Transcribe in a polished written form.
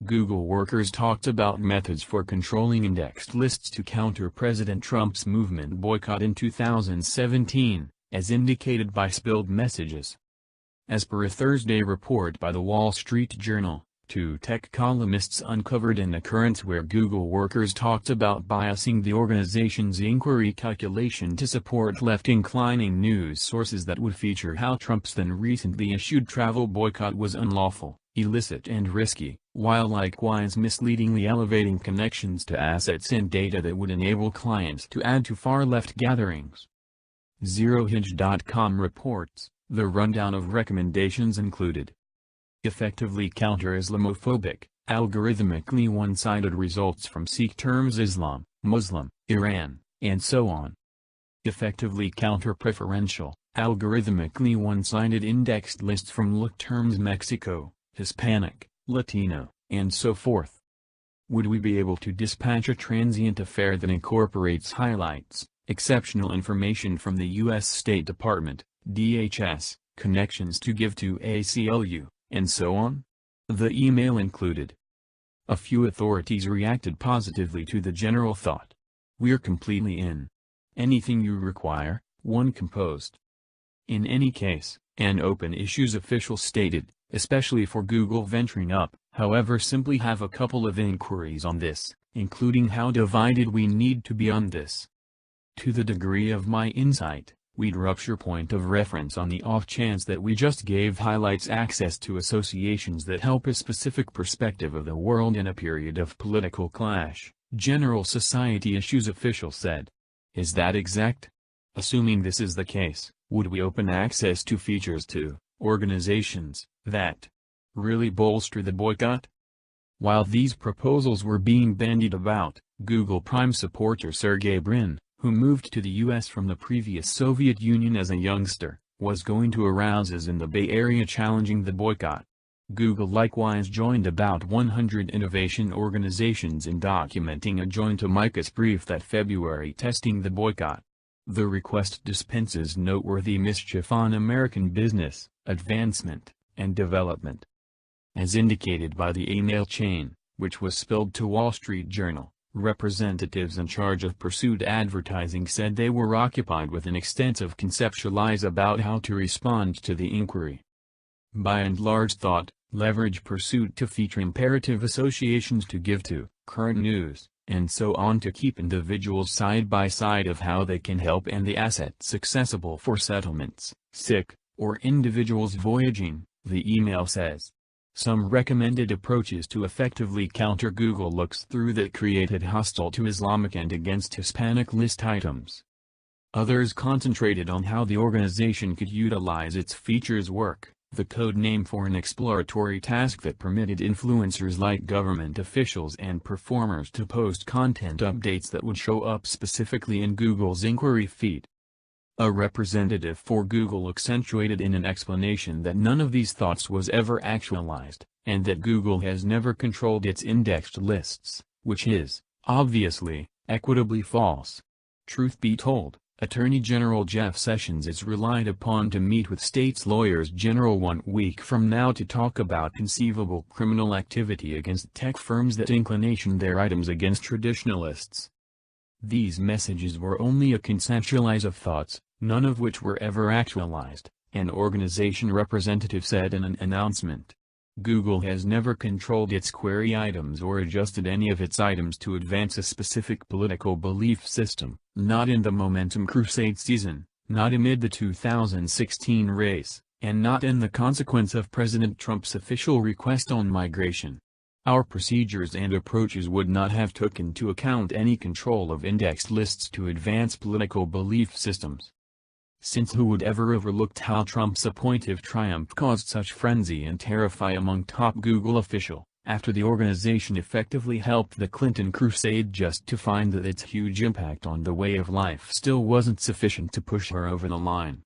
Google workers talked about methods for controlling indexed lists to counter President Trump's movement boycott in 2017, as indicated by spilled messages. As per a Thursday report by the Wall Street Journal, two tech columnists uncovered an occurrence where Google workers talked about biasing the organization's inquiry calculation to support left-inclining news sources that would feature how Trump's then recently issued travel boycott was unlawful, illicit and risky, while likewise misleadingly elevating connections to assets and data that would enable clients to add to far-left gatherings. ZeroHedge.com reports, the rundown of recommendations included: effectively counter Islamophobic, algorithmically one-sided results from Sikh terms Islam, Muslim, Iran, and so on. Effectively counter preferential, algorithmically one-sided indexed lists from look terms Mexico, Hispanic, Latino, and so forth. Would we be able to dispatch a transient affair that incorporates highlights, exceptional information from the U.S. State Department, DHS, connections to give to ACLU, and so on? The email included. A few authorities reacted positively to the general thought. "We're completely in. Anything you require," one composed. In any case, an Open Issues official stated, especially for Google venturing up, however, simply have a couple of inquiries on this, including how divided we need to be on this. To the degree of my insight, we'd rupture point of reference on the off chance that we just gave highlights access to associations that help a specific perspective of the world in a period of political clash, General Society Issues official said. Is that exact? Assuming this is the case, would we open access to features to organizations that really bolster the boycott? While these proposals were being bandied about, Google Prime supporter Sergey Brin, who moved to the U.S. from the previous Soviet Union as a youngster, was going to arouses in the Bay Area challenging the boycott. Google likewise joined about 100 innovation organizations in documenting a joint amicus brief that February testing the boycott. The request dispenses noteworthy mischief on American business, advancement, and development. As indicated by the email chain, which was spilled to Wall Street Journal, representatives in charge of pursued advertising said they were occupied with an extensive conceptualize about how to respond to the inquiry. By and large thought, leverage pursuit to feature imperative associations to give to, current news, and so on to keep individuals side by side of how they can help and the assets accessible for settlements, sick, or individuals voyaging, the email says. Some recommended approaches to effectively counter Google looks through that created hostile to Islamic and against Hispanic list items. Others concentrated on how the organization could utilize its features work, the code name for an exploratory task that permitted influencers like government officials and performers to post content updates that would show up specifically in Google's inquiry feed. A representative for Google accentuated in an explanation that none of these thoughts was ever actualized, and that Google has never controlled its indexed lists, which is, obviously, equitably false. Truth be told, Attorney General Jeff Sessions is relied upon to meet with states' lawyers general 1 week from now to talk about conceivable criminal activity against tech firms that inclination their items against traditionalists. These messages were only a conceptualize of thoughts, none of which were ever actualized, an organization representative said in an announcement. Google has never controlled its query items or adjusted any of its items to advance a specific political belief system, not in the Momentum Crusade season, not amid the 2016 race, and not in the consequence of President Trump's official request on migration. Our procedures and approaches would not have taken into account any control of indexed lists to advance political belief systems. Since who would ever overlooked how Trump's appointive triumph caused such frenzy and terrify among top Google official, after the organization effectively helped the Clinton crusade just to find that its huge impact on the way of life still wasn't sufficient to push her over the line.